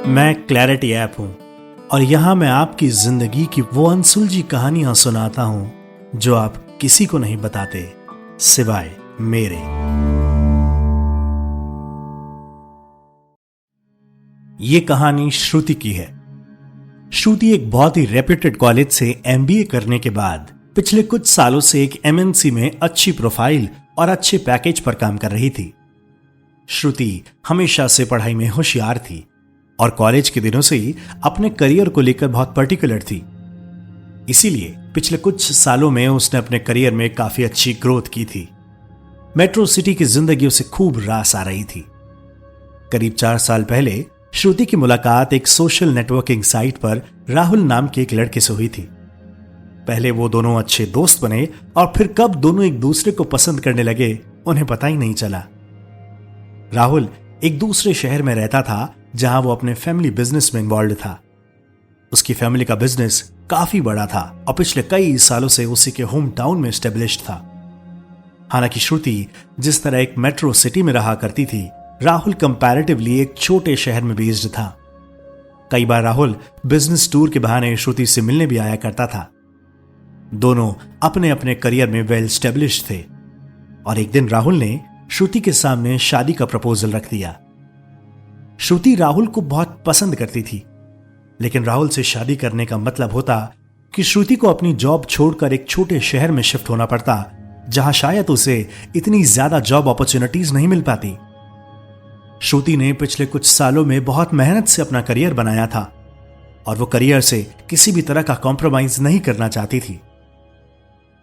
मैं clarity app हूं और यहां मैं आपकी जिंदगी की वो अनसुलझी कहानियां सुनाता हूं जो आप किसी को नहीं बताते सिवाय मेरे। ये कहानी श्रुति की है। श्रुति एक बहुत ही रेप्यूटेड कॉलेज से एमबीए करने के बाद पिछले कुछ सालों से एक एमएनसी में अच्छी प्रोफाइल और अच्छे पैकेज पर काम कर रही थी। श्रुति हमेशा से पढ़ाई में होशियार थी और कॉलेज के दिनों से ही अपने करियर को लेकर बहुत पर्टिकुलर थी। इसीलिए पिछले कुछ सालों में उसने अपने करियर में काफी अच्छी ग्रोथ की थी। मेट्रो सिटी की जिंदगी उसे खूब रास आ रही थी। करीब 4 साल पहले श्रुति की मुलाकात एक सोशल नेटवर्किंग साइट पर राहुल नाम के एक लड़के से हुई थी। पहले वो दोनों अच्छे दोस्त बने और फिर कब दोनों एक दूसरे को पसंद करने लगे उन्हें पता ही नहीं चला। राहुल एक दूसरे शहर में रहता था जहां वो अपने फैमिली बिजनेस में इन्वॉल्व था। उसकी फैमिली का बिजनेस काफी बड़ा था और पिछले कई सालों से उसी के होम टाउन में एस्टेब्लिश्ड था। हालांकि श्रुति जिस तरह एक मेट्रो सिटी में रहा करती थी, राहुल कंपैरेटिवली एक छोटे शहर में बेस्ड था। कई बार राहुल बिजनेस टूर के बहाने श्रुति से मिलने भी आया करता था। दोनों अपने अपने करियर में वेल एस्टेब्लिश्ड थे और एक दिन राहुल ने श्रुति के सामने शादी का प्रपोजल रख दिया। श्रुति राहुल को बहुत पसंद करती थी, लेकिन राहुल से शादी करने का मतलब होता कि श्रुति को अपनी जॉब छोड़कर एक छोटे शहर में शिफ्ट होना पड़ता, जहां शायद उसे इतनी ज्यादा जॉब अपॉर्चुनिटीज नहीं मिल पाती। श्रुति ने पिछले कुछ सालों में बहुत मेहनत से अपना करियर बनाया था और वो करियर से किसी भी तरह का कॉम्प्रोमाइज नहीं करना चाहती थी।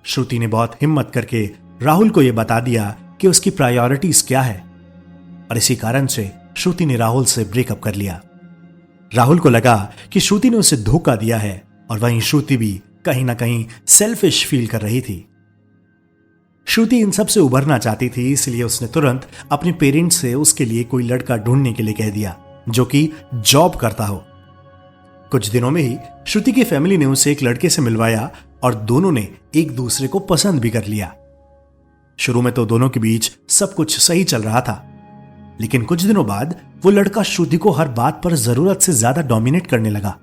श्रुति ने बहुत हिम्मत करके राहुल को यह बता दिया कि उसकी प्रायोरिटीज क्या है और इसी कारण से श्रुति ने राहुल से ब्रेकअप कर लिया। राहुल को लगा कि श्रुति ने उसे धोखा दिया है और वहीं श्रुति भी कहीं ना कहीं सेल्फिश फील कर रही थी। श्रुति इन सब से उभरना चाहती थी, इसलिए उसने तुरंत अपने पेरेंट्स से उसके लिए कोई लड़का ढूंढने के लिए कह दिया जो कि जॉब करता हो। कुछ दिनों में ही श्रुति की फैमिली ने उसे एक लड़के से मिलवाया और दोनों ने एक दूसरे को पसंद भी कर लिया। शुरू में तो दोनों के बीच सब कुछ सही चल रहा था, लेकिन कुछ दिनों बाद वो लड़का श्रुति को हर बात पर जरूरत से ज्यादा डोमिनेट करने लगा।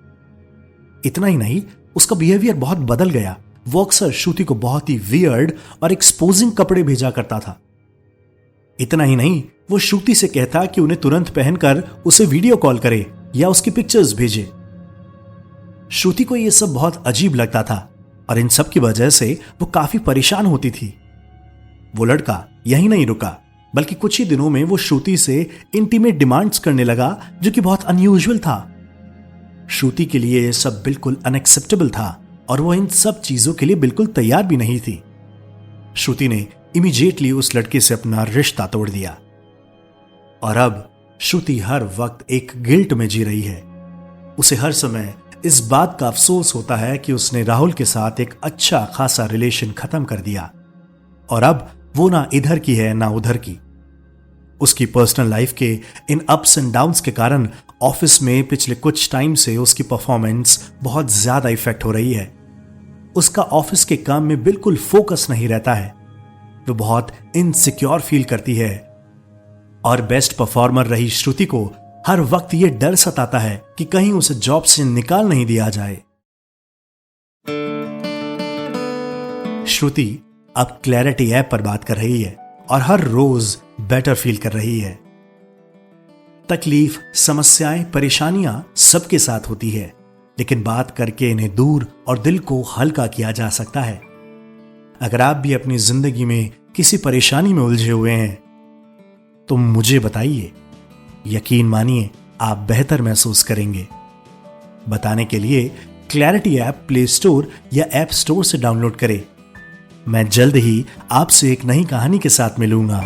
इतना ही नहीं, उसका बिहेवियर बहुत बदल गया। वो अक्सर श्रुति को बहुत ही वियर्ड और एक्सपोजिंग कपड़े भेजा करता था। इतना ही नहीं, वो श्रुति से कहता कि उन्हें तुरंत पहनकर उसे वीडियो कॉल करे या उसकी पिक्चर्स भेजे। श्रुति को यह सब बहुत अजीब लगता था और इन सब की वजह से वो काफी परेशान होती थी। वो लड़का यही नहीं रुका, बल्कि कुछ ही दिनों में वो श्रुति से इंटीमेट डिमांड्स करने लगा, जो कि बहुत अनयूजुअल था। श्रुति के लिए यह सब बिल्कुल अनएक्सेप्टेबल था और वो इन सब चीजों के लिए बिल्कुल तैयार भी नहीं थी। श्रुति ने इमीडिएटली उस लड़के से अपना रिश्ता तोड़ दिया और अब श्रुति हर वक्त एक गिल्ट में जी रही है। उसे हर समय इस बात का अफसोस होता है कि उसने राहुल के साथ एक अच्छा खासा रिलेशन खत्म कर दिया और अब वो ना इधर की है ना उधर की। उसकी पर्सनल लाइफ के इन अप्स एंड डाउन्स के कारण ऑफिस में पिछले कुछ टाइम से उसकी परफॉर्मेंस बहुत ज्यादा इफेक्ट हो रही है। उसका ऑफिस के काम में बिल्कुल फोकस नहीं रहता है। वो बहुत इनसिक्योर फील करती है और बेस्ट परफॉर्मर रही श्रुति को हर वक्त ये डर सताता है कि कहीं उसे जॉब से निकाल नहीं दिया जाए। श्रुति अब क्लैरिटी ऐप पर बात कर रही है और हर रोज बेटर फील कर रही है। तकलीफ, समस्याएं, परेशानियां सबके साथ होती है, लेकिन बात करके इन्हें दूर और दिल को हल्का किया जा सकता है। अगर आप भी अपनी जिंदगी में किसी परेशानी में उलझे हुए हैं तो मुझे बताइए। यकीन मानिए आप बेहतर महसूस करेंगे। बताने के लिए क्लैरिटी ऐप प्ले स्टोर या ऐप स्टोर से डाउनलोड करें। मैं जल्द ही आपसे एक नई कहानी के साथ मिलूंगा।